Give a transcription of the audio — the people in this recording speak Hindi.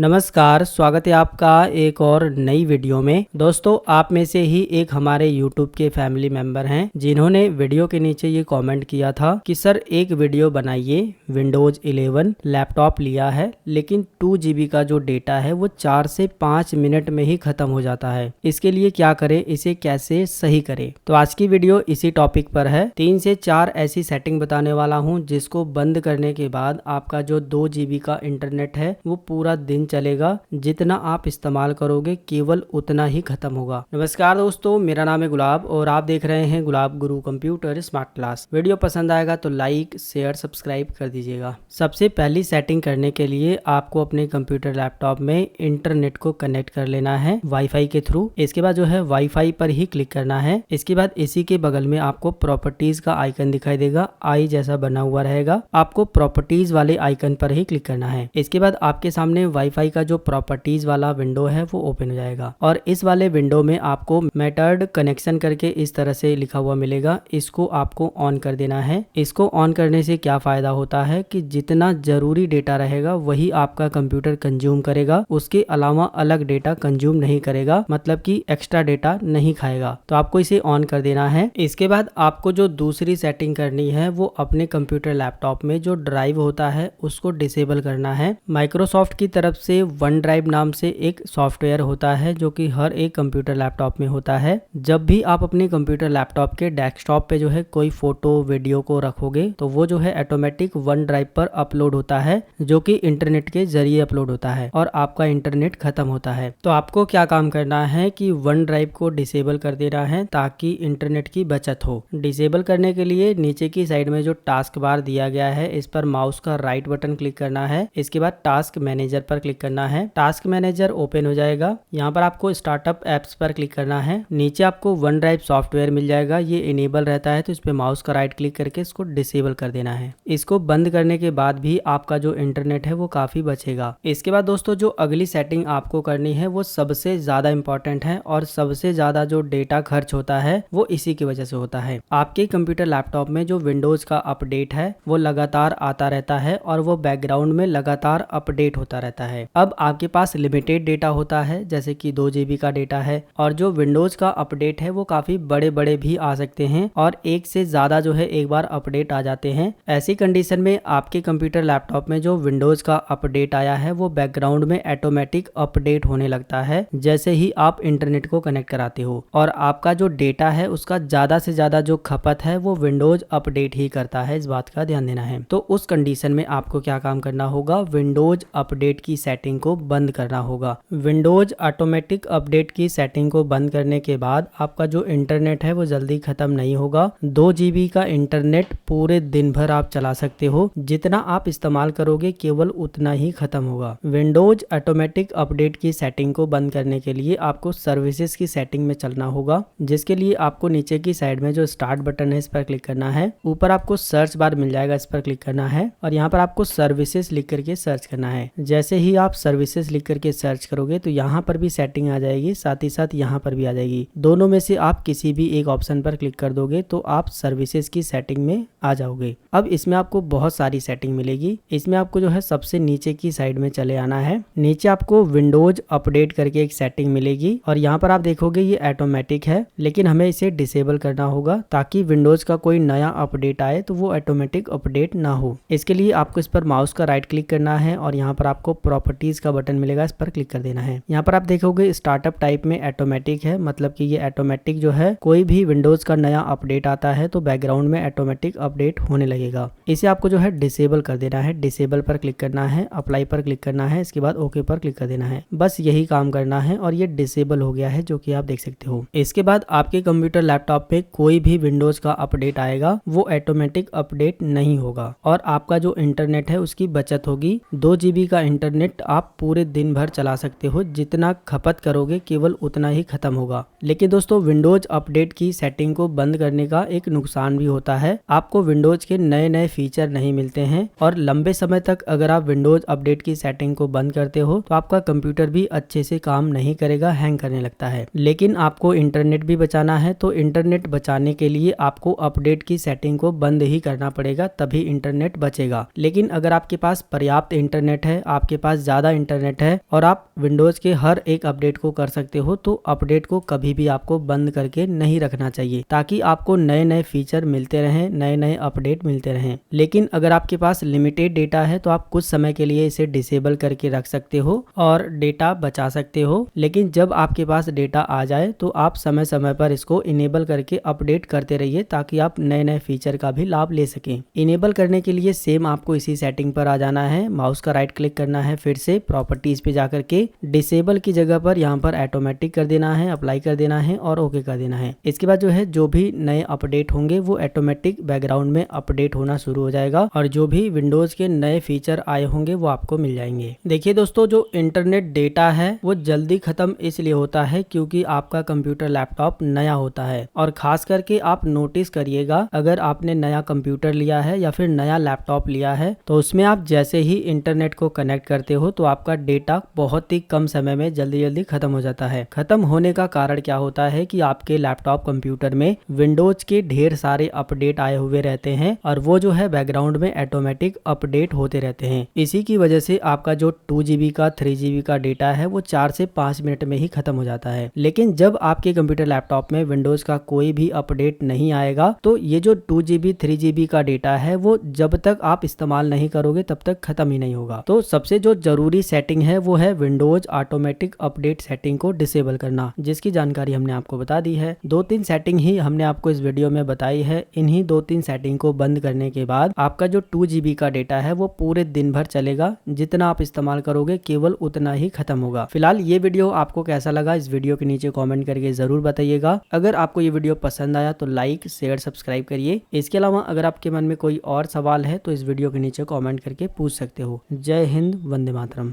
नमस्कार, स्वागत है आपका एक और नई वीडियो में। दोस्तों, आप में से ही एक हमारे YouTube के फैमिली मेंबर हैं जिन्होंने वीडियो के नीचे ये कमेंट किया था कि सर एक वीडियो बनाइए। विंडोज 11 लैपटॉप लिया है लेकिन 2 GB का जो डेटा है वो 4 से 5 मिनट में ही खत्म हो जाता है। इसके लिए क्या करें, इसे कैसे सही करें? तो आज की वीडियो इसी टॉपिक पर है। 3 से 4 ऐसी सेटिंग बताने वाला हूँ जिसको बंद करने के बाद आपका जो 2 GB का इंटरनेट है वो पूरा दिन चलेगा। जितना आप इस्तेमाल करोगे केवल उतना ही खत्म होगा। नमस्कार दोस्तों, मेरा नाम है गुलाब और आप देख रहे हैं गुलाब गुरु कंप्यूटर स्मार्ट क्लास। वीडियो पसंद आएगा तो लाइक शेयर सब्सक्राइब कर दीजिएगा। सबसे पहली सेटिंग करने के लिए आपको अपने कंप्यूटर लैपटॉप में इंटरनेट को कनेक्ट कर लेना है वाईफाई के थ्रू। इसके बाद जो है वाईफाई पर ही क्लिक करना है। इसके बाद इसी के बगल में आपको प्रॉपर्टीज का आइकन दिखाई देगा, आई जैसा बना हुआ रहेगा। आपको प्रॉपर्टीज वाले आइकन पर ही क्लिक करना है। इसके बाद आपके सामने वाईफाई का जो प्रॉपर्टीज वाला विंडो है वो ओपन हो जाएगा और इस वाले विंडो में आपको मेथड कनेक्शन करके इस तरह से लिखा हुआ मिलेगा। इसको आपको ऑन कर देना है। इसको ऑन करने से क्या फायदा होता है कि जितना जरूरी डेटा रहेगा वही आपका कंप्यूटर कंज्यूम करेगा, उसके अलावा अलग डेटा कंज्यूम नहीं करेगा, मतलब कि एक्स्ट्रा डेटा नहीं खाएगा। तो आपको इसे ऑन कर देना है। इसके बाद आपको जो दूसरी सेटिंग करनी है वो अपने कंप्यूटर लैपटॉप में जो ड्राइव होता है उसको डिसेबल करना है। माइक्रोसॉफ्ट की तरफ से वन ड्राइव नाम से एक सॉफ्टवेयर होता है जो कि हर एक कंप्यूटर लैपटॉप में होता है। जब भी आप अपने कंप्यूटर लैपटॉप के डेस्कटॉप पे जो है कोई फोटो वीडियो को रखोगे तो वो जो है ऑटोमेटिक वन ड्राइव पर अपलोड होता है, जो कि इंटरनेट के जरिए अपलोड होता है और आपका इंटरनेट खत्म होता है। तो आपको क्या काम करना है कि वन ड्राइव को डिसेबल कर देना है ताकि इंटरनेट की बचत हो। डिसेबल करने के लिए नीचे की साइड में जो टास्क बार दिया गया है इस पर माउस का राइट बटन क्लिक करना है। इसके बाद टास्क मैनेजर पर क्लिक करना है। टास्क मैनेजर ओपन हो जाएगा। यहाँ पर आपको स्टार्टअप एप्स पर क्लिक करना है। नीचे आपको वन ड्राइव सॉफ्टवेयर मिल जाएगा। ये इनेबल रहता है तो इस पे माउस का राइट क्लिक करके इसको डिसेबल कर देना है। इसको बंद करने के बाद भी आपका जो इंटरनेट है वो काफी बचेगा। इसके बाद दोस्तों जो अगली सेटिंग आपको करनी है वो सबसे ज्यादा इंपॉर्टेंट है और सबसे ज्यादा जो डेटा खर्च होता है वो इसी की वजह से होता है। आपके कंप्यूटर लैपटॉप में जो विंडोज का अपडेट है वो लगातार आता रहता है और वो बैकग्राउंड में लगातार अपडेट होता रहता है। अब आपके पास लिमिटेड डेटा होता है जैसे कि 2 GB का डेटा है और जो विंडोज का अपडेट है वो काफी बड़े बड़े भी आ सकते हैं और एक से ज्यादा जो है एक बार अपडेट आ जाते हैं। ऐसी कंडीशन में आपके कंप्यूटर लैपटॉप में जो विंडोज का अपडेट आया है वो बैकग्राउंड में ऑटोमेटिक अपडेट होने लगता है जैसे ही आप इंटरनेट को कनेक्ट कराते हो और आपका जो डेटा है उसका ज्यादा से ज्यादा जो खपत है वो विंडोज अपडेट ही करता है। इस बात का ध्यान देना है। तो उस कंडीशन में आपको क्या काम करना होगा, विंडोज अपडेट की सेटिंग को बंद करना होगा। विंडोज ऑटोमेटिक अपडेट की सेटिंग को बंद करने के बाद आपका जो इंटरनेट है वो जल्दी खत्म नहीं होगा। 2 GB का इंटरनेट पूरे दिन भर आप चला सकते हो। जितना आप इस्तेमाल करोगे केवल उतना ही खत्म होगा। विंडोज ऑटोमेटिक अपडेट की सेटिंग को बंद करने के लिए आपको सर्विसेज की सेटिंग में चलना होगा, जिसके लिए आपको नीचे की साइड में जो स्टार्ट बटन है इस पर क्लिक करना है। ऊपर आपको सर्च बार मिल जाएगा, इस पर क्लिक करना है और यहाँ पर आपको सर्विसेज लिख करके सर्च करना है। जैसे ही आप सर्विसेज लिख करके सर्च करोगे तो यहाँ पर भी सेटिंग आ जाएगी, साथ ही साथ यहाँ पर भी आ जाएगी। दोनों में से आप किसी भी एक ऑप्शन पर क्लिक कर दोगे तो आप सर्विसेज की सेटिंग में आ जाओगे। अब इसमें आपको बहुत सारी सेटिंग मिलेगी। इसमें आपको जो है सबसे नीचे की साइड में चले आना है। नीचे आपको विंडोज अपडेट करके एक सेटिंग मिलेगी और यहाँ पर आप देखोगे ये ऑटोमेटिक है, लेकिन हमें इसे डिसेबल करना होगा ताकि विंडोज का कोई नया अपडेट आए तो वो ऑटोमेटिक अपडेट ना हो। इसके लिए आपको इस पर माउस का राइट क्लिक करना है और यहाँ पर आपको प्रॉपर्टीज का बटन मिलेगा, इस पर क्लिक कर देना है। यहाँ पर आप देखोगे स्टार्टअप टाइप में ऑटोमेटिक है, मतलब कि ये ऑटोमेटिक जो है कोई भी विंडोज का नया अपडेट आता है तो बैकग्राउंड में ऑटोमेटिक अपडेट होने लगेगा। इसे आपको जो है डिसेबल कर देना है। डिसेबल पर क्लिक करना है, अप्लाई पर क्लिक करना है, इसके बाद ओके पर क्लिक कर देना है। बस यही काम करना है और ये डिसेबल हो गया है जो कि आप देख सकते हो। इसके बाद आपके कंप्यूटर लैपटॉप पे कोई भी विंडोज का अपडेट आएगा वो ऑटोमेटिक अपडेट नहीं होगा और आपका जो इंटरनेट है उसकी बचत होगी। 2 GB का इंटरनेट आप पूरे दिन भर चला सकते हो। जितना खपत करोगे केवल उतना ही खत्म होगा। लेकिन दोस्तों विंडोज अपडेट की सेटिंग को बंद करने का एक नुकसान भी होता है। आपको विंडोज के नए नए फीचर नहीं मिलते हैं और लंबे समय तक अगर आप विंडोज अपडेट की सेटिंग को बंद करते हो तो आपका कंप्यूटर भी अच्छे से काम नहीं करेगा, हैंग करने लगता है। लेकिन आपको इंटरनेट भी बचाना है तो इंटरनेट बचाने के लिए आपको अपडेट की सेटिंग को बंद ही करना पड़ेगा, तभी इंटरनेट बचेगा। लेकिन अगर आपके पास पर्याप्त इंटरनेट है, आपके पास ज़्यादा इंटरनेट है और आप विंडोज़ के हर एक अपडेट को कर सकते हो, तो अपडेट को कभी भी आपको बंद करके नहीं रखना चाहिए, ताकि आपको नए नए फीचर मिलते रहें, नए नए अपडेट मिलते रहें। लेकिन अगर आपके पास लिमिटेड डेटा है तो आप कुछ समय के लिए इसे डिसेबल करके रख सकते हो और डेटा बचा सकते हो। लेकिन जब आपके पास डेटा आ जाए तो आप समय समय पर इसको इनेबल करके अपडेट करते रहिए, ताकि आप नए नए फीचर का भी लाभ ले सकें। इनेबल करने के लिए सेम आपको इसी सेटिंग पर आ जाना है, माउस का राइट क्लिक करना है, फिर से प्रॉपर्टीज पे जाकर के डिसेबल की जगह पर यहाँ पर ऑटोमेटिक कर देना है, अप्लाई कर देना है और ओके कर देना है। इसके बाद जो भी नए अपडेट होंगे वो ऑटोमेटिक बैकग्राउंड में अपडेट होना शुरू हो जाएगा और जो भी विंडोज के नए फीचर आए होंगे वो आपको मिल जाएंगे। देखिए दोस्तों, जो इंटरनेट डेटा है वो जल्दी खत्म इसलिए होता है क्योंकि आपका कंप्यूटर लैपटॉप नया होता है। और खास करके आप नोटिस करिएगा, अगर आपने नया कंप्यूटर लिया है या फिर नया लैपटॉप लिया है तो उसमें आप जैसे ही इंटरनेट को कनेक्ट करते हो तो आपका डेटा बहुत ही कम समय में जल्दी जल्दी खत्म हो जाता है। खत्म होने का कारण क्या होता है कि आपके लैपटॉप कंप्यूटर में विंडोज के ढेर सारे अपडेट आए हुए रहते हैं और वो जो है बैकग्राउंड में ऑटोमेटिक अपडेट होते रहते हैं। इसी की वजह से आपका जो 2 GB का 3 GB का डेटा है वो 4 से 5 मिनट में ही खत्म हो जाता है। लेकिन जब आपके कंप्यूटर लैपटॉप में विंडोज का कोई भी अपडेट नहीं आएगा तो ये जो 2 GB 3 GB का डेटा है वो जब तक आप इस्तेमाल नहीं करोगे तब तक खत्म ही नहीं होगा। तो सबसे जो जरूरी सेटिंग है वो है विंडोज ऑटोमेटिक अपडेट सेटिंग को डिसेबल करना, जिसकी जानकारी हमने आपको बता दी है। 2-3 सेटिंग ही हमने आपको इस वीडियो में बताई है। इन्हीं 2-3 सेटिंग को बंद करने के बाद आपका जो 2 GB का डेटा है वो पूरे दिन भर चलेगा। जितना आप इस्तेमाल करोगे केवल उतना ही खत्म होगा। फिलहाल ये वीडियो आपको कैसा लगा इस वीडियो के नीचे कमेंट करके जरूर बताइएगा। अगर आपको ये वीडियो पसंद आया तो लाइक शेयर सब्सक्राइब करिए। इसके अलावा अगर आपके मन में कोई और सवाल है तो इस वीडियो के नीचे कमेंट करके पूछ सकते हो। जय हिंद, वंदे मातरम।